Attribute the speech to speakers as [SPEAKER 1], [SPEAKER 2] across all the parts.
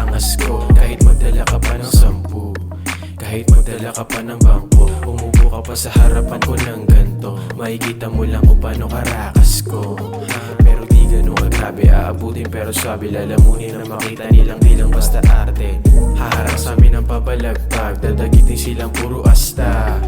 [SPEAKER 1] angas ko. Kahit magdala ka pa ng 10, kahit magdala ka pa ng bangko, umupo ka pa sa harapan ko ng ganto, makikita mo lang kung paano karakas ko. Pero di ganun kagrabe, aabutin pero sabi, lalamunin na makita nilang di lang basta arte. Haharap sa amin ang pabalagpag, dadagitin silang puro asta.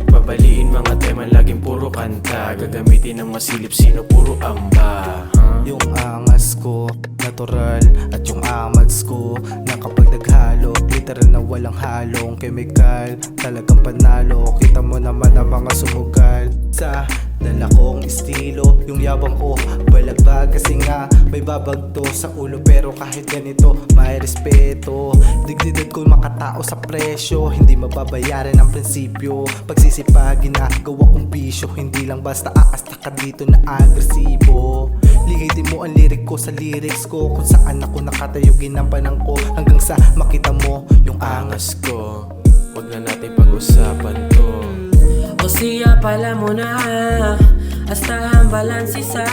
[SPEAKER 1] Babaliin mga teman, laging puro kanta, gagamitin ng masilip sino puro amba.
[SPEAKER 2] Yung angas ko, natural, at yung amats ko na kapag naghalo, literal na walang halong chemical, talagang panalo. Kita mo naman ang mga sumugal sa dala kong estilo. Yung yabang ko, balagbag kasi nga may babagto sa ulo. Pero kahit ganito, may respeto. Dignidad ko makatao sa presyo, hindi mababayaran ang prinsipyo. Pagsisipagin na gawa kong bisyo, hindi lang basta aasta ka dito na agresibo. Lihitin mo ang lirik ko sa lyrics ko, kung saan ako nakatayo ginampanan ko, hanggang sa makita mo yung angas.
[SPEAKER 1] Angas ko, wag na natin pag-usapan to.
[SPEAKER 3] O siya pala mo na, hasta ang balansi sa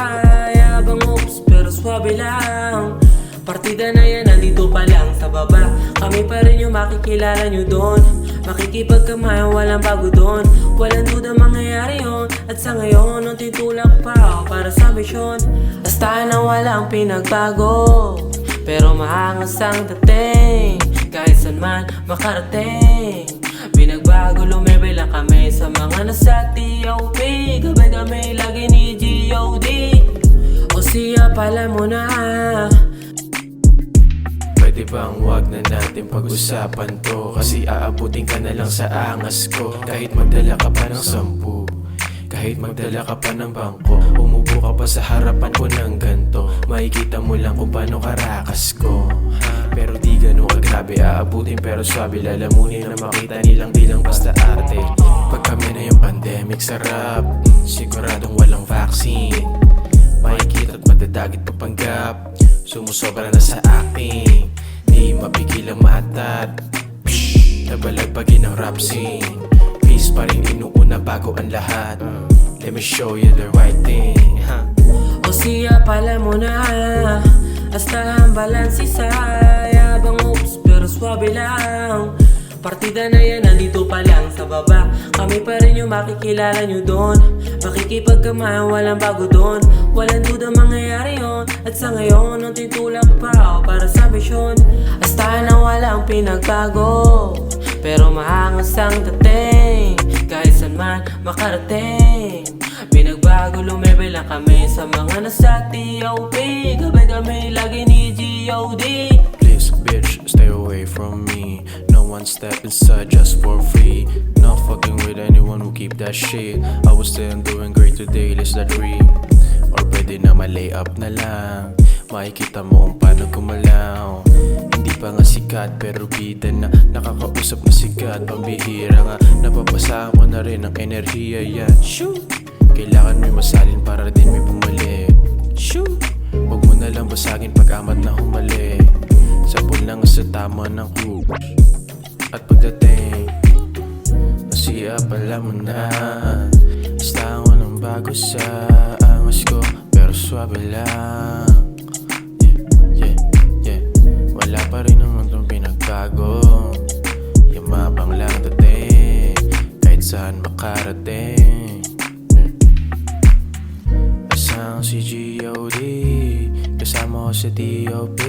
[SPEAKER 3] yabang oops pero swabe lang. Partida na yan, nandito pa lang sa baba. Kami pa rin yung makikilala nyo doon. Makikipagkamayan, walang bago doon. Walang duda mangyayari yun. At sa ngayon, nung titulak pa ako para sa misyon. Basta na walang pinagbago, pero maangas ang dating. Kahit saan man makarating, pinagbago, lumebe lang kami sa mga nasa TOP. Gabi kami lagi ni G.O.D. O siya pala mo na.
[SPEAKER 1] Pwede bang wag na natin pag-usapan to, kasi aabutin ka na lang sa angas ko. Kahit magdala ka pa ng 10, kahit magdala ka pa ng bangko, umupo ka pa sa harapan ko ng ganto, makikita mo lang kung paano karakas ko. Pero di ganun kagrabe, aabutin pero sabi, lalamunin na makita nilang di lang basta arte. Pag kami na yung pandemic sarap, siguradong walang vaccine, makikita at madadagit papanggap, sumusobra na sa acting. Di mapigil ang matat, nabalagbagin ang rap scene. Peace pa rin inuuna bago ang lahat. Let me show you the right thing,
[SPEAKER 3] O siya pala mo na, hasta ang balansi sa yabang oops pero swabe lang. Partida na yan, nandito pa lang sa baba. Kami pa rin yung makikilala nyo doon. Makikipagkamayan, walang bago doon. Walang duda mangyayari yun. At sa ngayon, nung titulak pa ako para sa misyon. Hasta na walang pinagbago, pero maangas ang dating. Kahit saan man makarating, pinagbago, lumebe lang kami sa mga nasa TOP. Gabi kami lagi ni G.O.D.
[SPEAKER 1] Please bitch, stay away from me. No one step inside just for free. Not fucking with anyone who keep that shit. I was still doing great today, let's that dream. Or pwede na malay up na lang, makikita mo kung paano gumalaw. Hindi pa nga sikat pero bida na, nakakausap na sikat. Pambihira nga, napapasahan ko na rin ang enerhiya yan. Shoot! Kailangan may masalin para din may bumalik. Shoot! Huwag mo na lang basagin pag amat na humali. Sabol na nga sa tama ng hook. At pagdating, nasiya pala mo na. Basta ako ng bago sa angas ko, pero swabe lang. Yeah, yeah, yeah. Wala pa rin naman itong pinagbago. Yamabang lang dating, kahit saan makarating. Asang si G.O.D, kasama ko sa T.O.P.